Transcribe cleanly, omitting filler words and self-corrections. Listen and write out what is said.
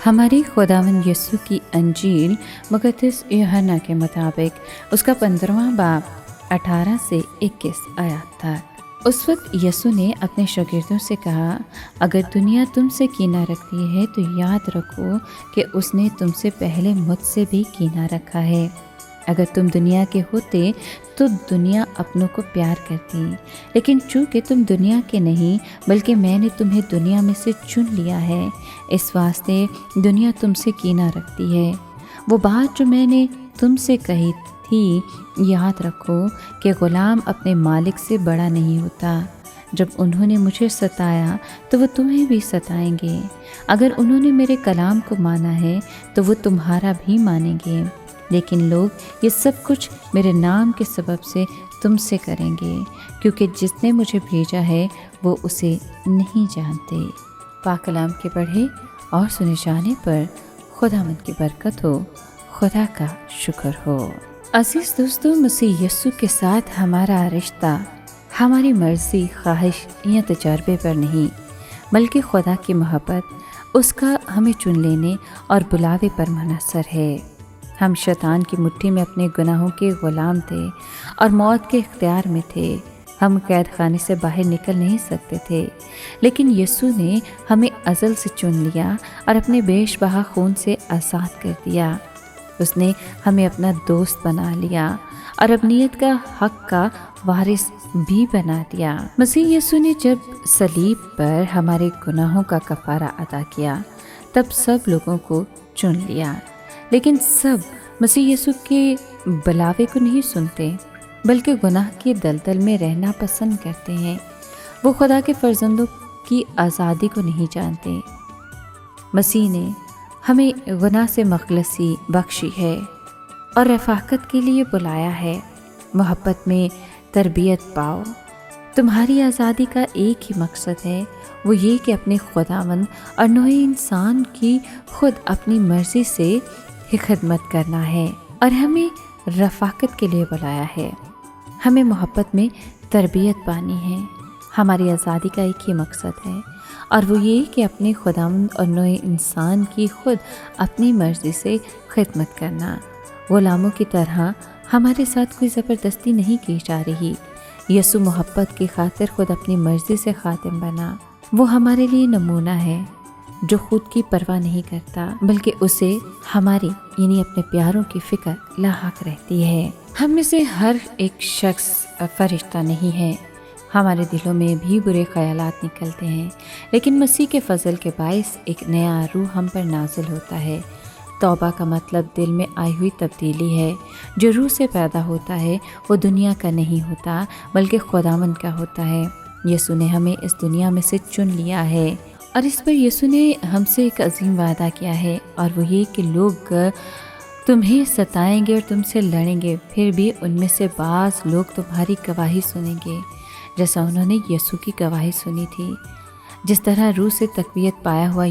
ہماری خداوند یسوع کی انجیل مقدس یوحنا کے مطابق اس کا 15واں باب 18 سے 21 آیات تک۔ اس وقت یسوع نے اپنے شاگردوں سے کہا، اگر دنیا تم سے کینہ رکھتی ہے تو یاد رکھو کہ اس نے تم سے پہلے مجھ سے بھی کینہ رکھا ہے۔ اگر تم دنیا کے ہوتے تو دنیا اپنوں کو پیار کرتی، لیکن چونکہ تم دنیا کے نہیں بلکہ میں نے تمہیں دنیا میں سے چن لیا ہے، اس واسطے دنیا تم سے کینہ رکھتی ہے۔ وہ بات جو میں نے تم سے کہی تھی یاد رکھو کہ غلام اپنے مالک سے بڑا نہیں ہوتا۔ جب انہوں نے مجھے ستایا تو وہ تمہیں بھی ستائیں گے۔ اگر انہوں نے میرے کلام کو مانا ہے تو وہ تمہارا بھی مانیں گے، لیکن لوگ یہ سب کچھ میرے نام کے سبب سے تم سے کریں گے، کیونکہ جس نے مجھے بھیجا ہے وہ اسے نہیں جانتے۔ پاک کلام کے پڑھے اور سنے جانے پر خداوند کی برکت ہو، خدا کا شکر ہو۔ عزیز دوستو، مسیح یسوع کے ساتھ ہمارا رشتہ ہماری مرضی، خواہش یا تجربے پر نہیں، بلکہ خدا کی محبت، اس کا ہمیں چن لینے اور بلاوے پر منحصر ہے۔ ہم شیطان کی مٹھی میں اپنے گناہوں کے غلام تھے اور موت کے اختیار میں تھے۔ ہم قید خانے سے باہر نکل نہیں سکتے تھے، لیکن یسوع نے ہمیں ازل سے چن لیا اور اپنے بیش بہا خون سے آزاد کر دیا۔ اس نے ہمیں اپنا دوست بنا لیا اور ابنیت کا حق کا وارث بھی بنا دیا۔ مسیح یسوع نے جب صلیب پر ہمارے گناہوں کا کفارہ ادا کیا تب سب لوگوں کو چن لیا، لیکن سب مسیح یسوع کے بلاوے کو نہیں سنتے، بلکہ گناہ کی دلدل میں رہنا پسند کرتے ہیں۔ وہ خدا کے فرزندوں کی آزادی کو نہیں جانتے۔ مسیح نے ہمیں گناہ سے مخلصی بخشی ہے اور رفاقت کے لیے بلایا ہے۔ محبت میں تربیت پاؤ۔ تمہاری آزادی کا ایک ہی مقصد ہے، وہ یہ کہ اپنے خداوند اور نوع انسان کی خود اپنی مرضی سے ہی خدمت کرنا ہے، اور ہمیں رفاقت کے لیے بلایا ہے۔ ہمیں محبت میں تربیت پانی ہے۔ ہماری آزادی کا ایک ہی مقصد ہے، اور وہ یہ کہ اپنے خداوند اور نوع انسان کی خود اپنی مرضی سے خدمت کرنا۔ غلاموں کی طرح ہمارے ساتھ کوئی زبردستی نہیں کی جا رہی۔ یسوع محبت کی خاطر خود اپنی مرضی سے خادم بنا۔ وہ ہمارے لیے نمونہ ہے جو خود کی پرواہ نہیں کرتا، بلکہ اسے ہماری یعنی اپنے پیاروں کی فکر لاحق رہتی ہے۔ ہم میں سے ہر ایک شخص فرشتہ نہیں ہے۔ ہمارے دلوں میں بھی برے خیالات نکلتے ہیں، لیکن مسیح کے فضل کے باعث ایک نیا روح ہم پر نازل ہوتا ہے۔ توبہ کا مطلب دل میں آئی ہوئی تبدیلی ہے۔ جو روح سے پیدا ہوتا ہے وہ دنیا کا نہیں ہوتا بلکہ خداوند کا ہوتا ہے۔ یسوع نے ہمیں اس دنیا میں سے چن لیا ہے، اور اس پر یسوع نے ہم سے ایک عظیم وعدہ کیا ہے، اور وہ یہ کہ لوگ تمہیں ستائیں گے اور تم سے لڑیں گے، پھر بھی ان میں سے بعض لوگ تمہاری گواہی سنیں گے، جیسا انہوں نے یسوع کی گواہی سنی تھی۔ جس طرح روح سے تقویت پایا ہوا